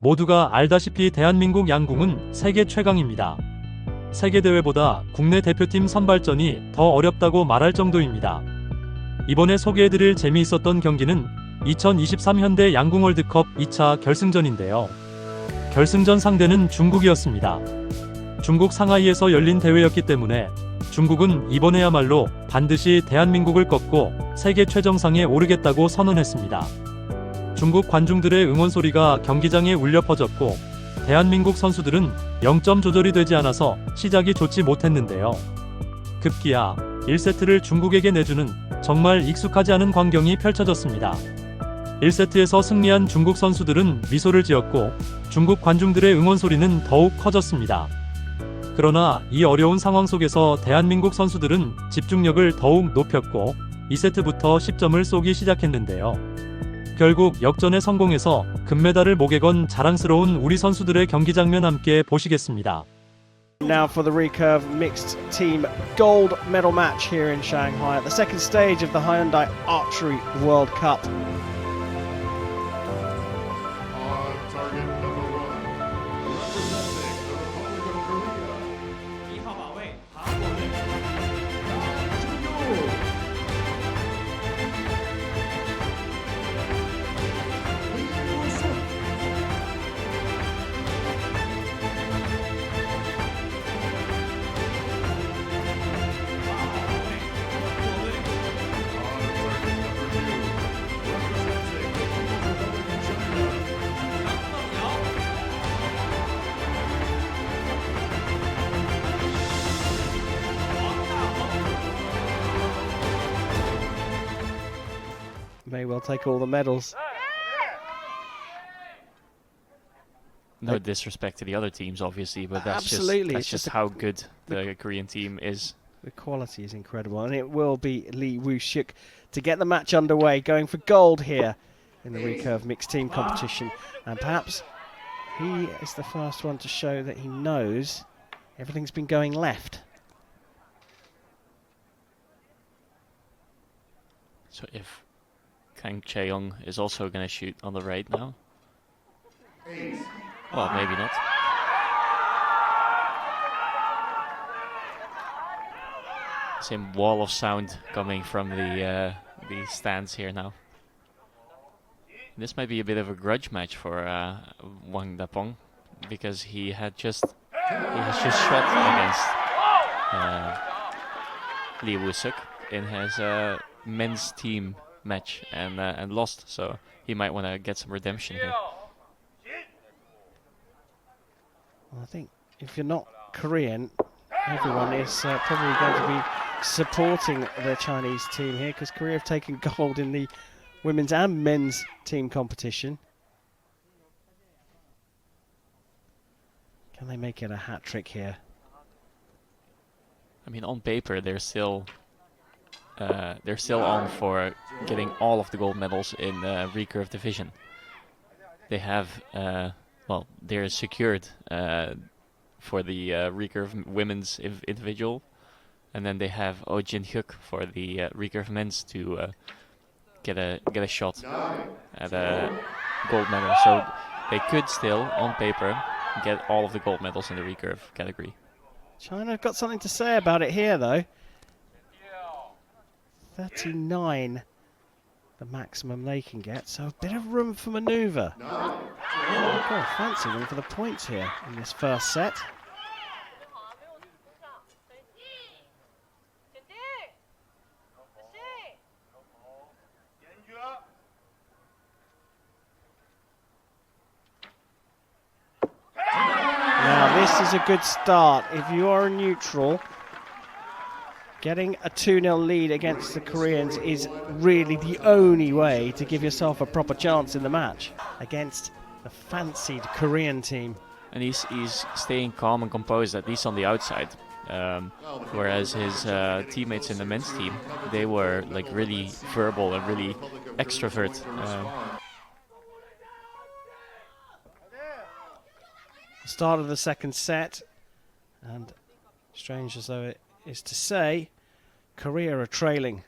모두가 알다시피 대한민국 양궁은 세계 최강입니다. 세계대회보다 국내 대표팀 선발전이 더 어렵다고 말할 정도입니다. 이번에 소개해드릴 재미있었던 경기는 2023 현대 양궁 월드컵 2차 결승전인데요. 결승전 상대는 중국이었습니다. 중국 상하이에서 열린 대회였기 때문에 중국은 이번에야말로 반드시 대한민국을 꺾고 세계 최정상에 오르겠다고 선언했습니다. 중국 관중들의 응원 소리가 경기장에 울려 퍼졌고 대한민국 선수들은 0점 조절이 되지 않아서 시작이 좋지 못했는데요. 급기야 1세트를 중국에게 내주는 정말 익숙하지 않은 광경이 펼쳐졌습니다. 1세트에서 승리한 중국 선수들은 미소를 지었고 중국 관중들의 응원 소리는 더욱 커졌습니다. 그러나 이 어려운 상황 속에서 대한민국 선수들은 집중력을 더욱 높였고 2세트부터 10점을 쏘기 시작했는데요. 결국 역전에 성공해서 금메달을 목에 건 자랑스러운 우리 선수들의 경기 장면 함께 보시겠습니다. Now for the recurve mixed team gold medal match here in Shanghai at the second stage of the Hyundai Archery World Cup. May well take all the medals. No disrespect to the other teams, obviously, but that's Absolutely, just, it's just how good the Korean team is. The quality is incredible, and it will be Lee Woo-suk to get the match underway, going for gold here in the recurve mixed team competition. And perhaps he is the first one to show that he knows everything's been going left. So if Kang Chae-young is also going to shoot on the right now. Well, maybe not. Same wall of sound coming from the stands here now. This might be a bit of a grudge match for Wang Dapong because he has just shot against Lee Woo-suk in his men's team match and lost, so he might want to get some redemption here. Well, I think if you're not Korean, everyone is probably going to be supporting the Chinese team here because Korea have taken gold in the women's and men's team competition. Can they make it a hat trick here? I mean, on paper they're still on for getting all of the gold medals in recurve division. They have, they're secured for the recurve women's individual, and then they have Oh Jin-hyuk for the recurve men's to get a shot at a gold medal. So they could still, on paper, get all of the gold medals in the recurve category. China have got something to say about it here, though. 39, the maximum they can get, so a bit of room for manoeuvre. Oh, fancy them for the points here in this first set. Now this is a good start. If you are a neutral, getting a 2-0 lead against the Koreans is really the only way to give yourself a proper chance in the match against the fancied Korean team. And he's staying calm and composed, at least on the outside. Whereas his teammates in the men's team, they were like really verbal and really extrovert. Start of the second set, and strange as though it is to say, Korea are trailing,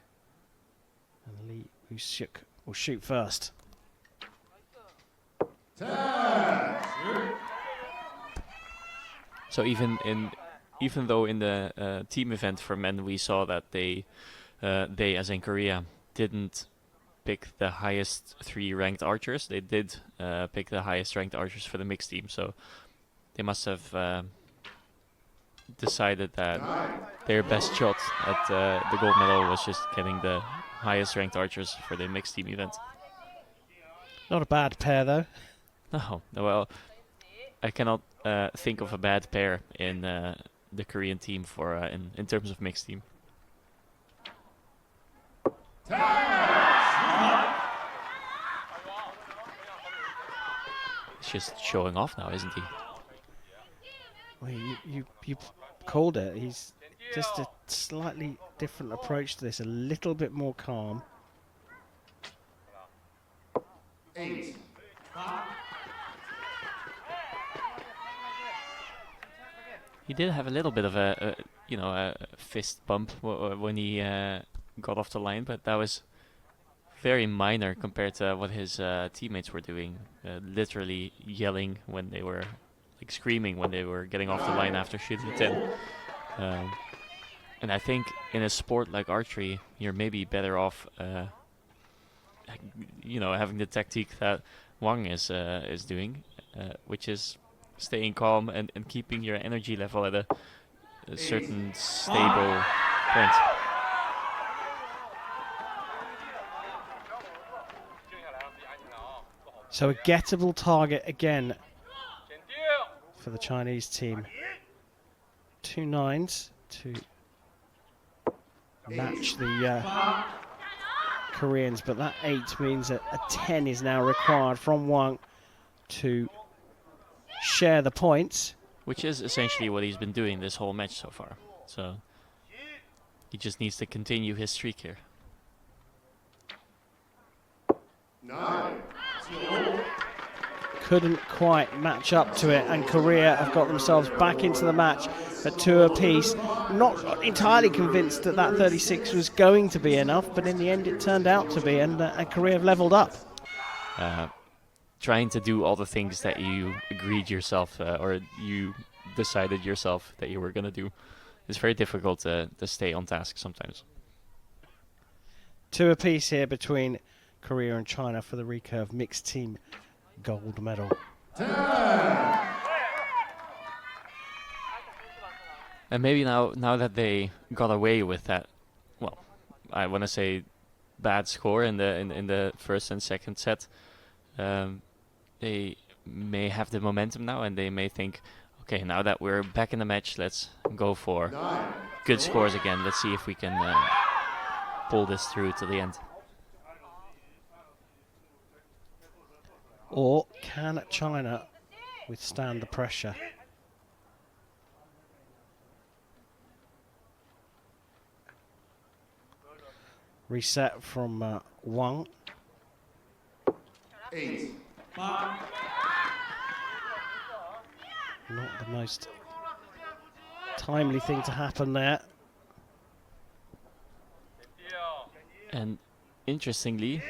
and Lee Woo-suk will shoot first. So even though in the team event for men we saw that they as in Korea didn't pick the highest 3 ranked archers, they did pick the highest ranked archers for the mixed team. So they must have decided that their best shot at the gold medal was just getting the highest ranked archers for the mixed team event. Not a bad pair, though. No, well, I cannot think of a bad pair in the Korean team for in terms of mixed team. He's just showing off now, isn't he? Well, you called it. He's just a slightly different approach to this, a little bit more calm. He did have a little bit of a fist bump when he got off the line, but that was very minor compared to what his teammates were doing, literally yelling when they were, like screaming when they were getting off the line after shooting 10. And I think in a sport like archery, you're maybe better off, having the tactique that Wang is doing, which is staying calm and keeping your energy level at a certain stable point. So a gettable target again for the Chinese team. 2 9s to match the Koreans, but that 8 means that a 10 is now required from Wang to share the points. Which is essentially what he's been doing this whole match so far. So he just needs to continue his streak here. Couldn't quite match up to it, and Korea have got themselves back into the match at 2 apiece. Not entirely convinced that 36 was going to be enough, but in the end it turned out to be, and Korea have leveled up. Trying to do all the things that you agreed yourself or you decided yourself that you were going to do is very difficult to stay on task sometimes. 2 apiece here between Korea and China for the recurve mixed team gold medal. And maybe now that they got away with that, well, I want to say bad score in the first and second set, they may have the momentum now, and they may think, okay, now that we're back in the match, let's go for good scores again. Let's see if we can pull this through to the end. Or can China withstand the pressure? Reset from Wang. 8. Not the most timely thing to happen there. And interestingly,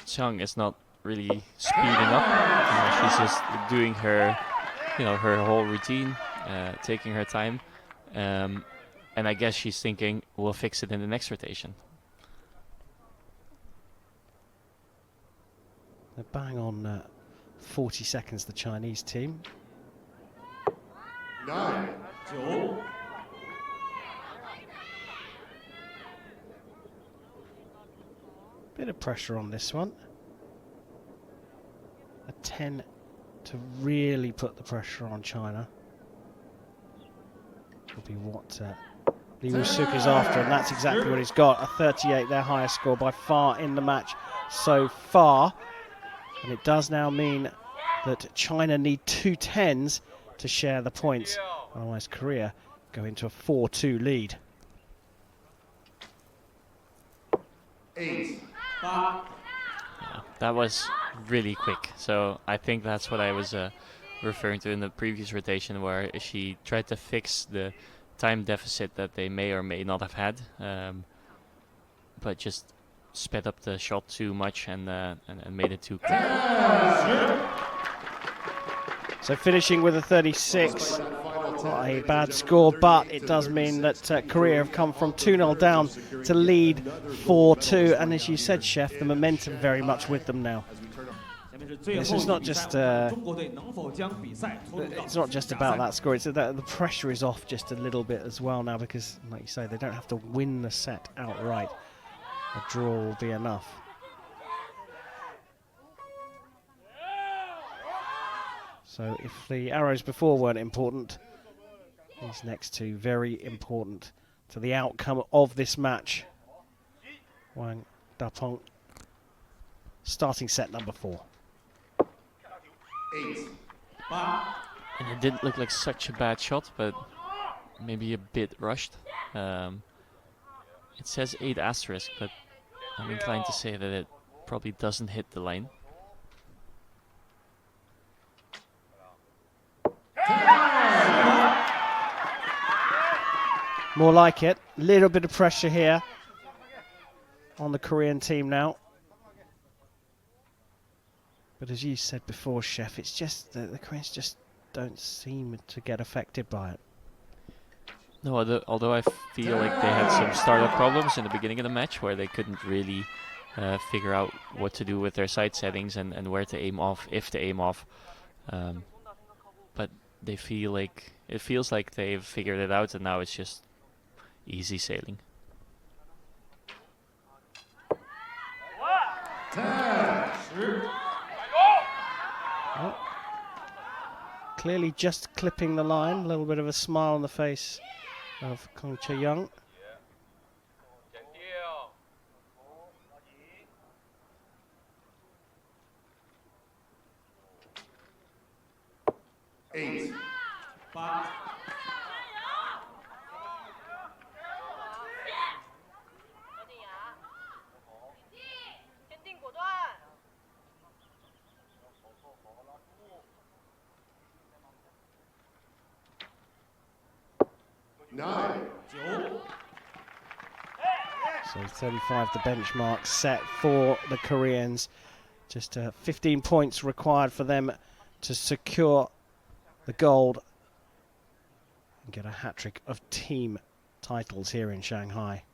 Chang is not really speeding up. She's just doing her, her whole routine, taking her time. And I guess she's thinking, we'll fix it in the next rotation. They're bang on 40 seconds, the Chinese team. 9. 9. Bit of pressure on this one. A 10 to really put the pressure on China. Will be what Lee Woo-suk is after, and that's exactly what he's got. A 38, their highest score by far in the match so far. And it does now mean that China need 2 10s to share the points. Otherwise, Korea go into a 4-2 lead. 8. Yeah, that was really quick. So I think that's what I was referring to in the previous rotation, where she tried to fix the time deficit that they may or may not have had, but just sped up the shot too much and made it too quick. So finishing with a 36, not a bad score, but it does mean that Korea have come from 2-0 down to lead 4-2. And as you said, Chef, the momentum very much with them now. This is not just it's not just about that score. It's that the pressure is off just a little bit as well now, because, like you say, they don't have to win the set outright. A draw will be enough. So if the arrows before weren't important, these next two very important to the outcome of this match. Wang Dapong starting set number 4. 8. And it didn't look like such a bad shot, but maybe a bit rushed. It says 8 asterisk, but I'm inclined to say that it probably doesn't hit the line. More like it. Little bit of pressure here on the Korean team now. But as you said before, Chef, it's just that the Koreans just don't seem to get affected by it. No, although I feel like they had some startup problems in the beginning of the match where they couldn't really figure out what to do with their side settings and where to aim off, if to aim off. But they feel like, it feels like they've figured it out, and now it's just easy sailing. Well, clearly just clipping the line. A little bit of a smile on the face of Kang Chae-young. So 35 the benchmark set for the Koreans. Just 15 points required for them to secure the gold and get a hat-trick of team titles here in Shanghai.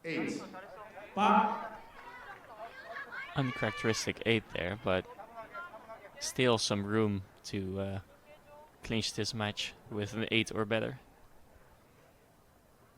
8. Uncharacteristic 8 there, but still some room to clinch this match with an 8 or better.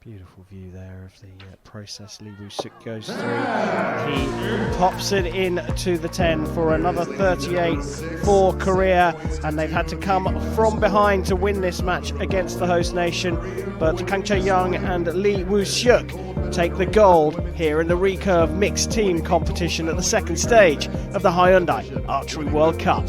Beautiful view there of the process Lee Woo-suk goes through. He pops it in to the 10 for another 38 for Korea, and they've had to come from behind to win this match against the host nation. But Kang Chae-young and Lee Woo-suk take the gold here in the recurve mixed team competition at the second stage of the Hyundai Archery World Cup.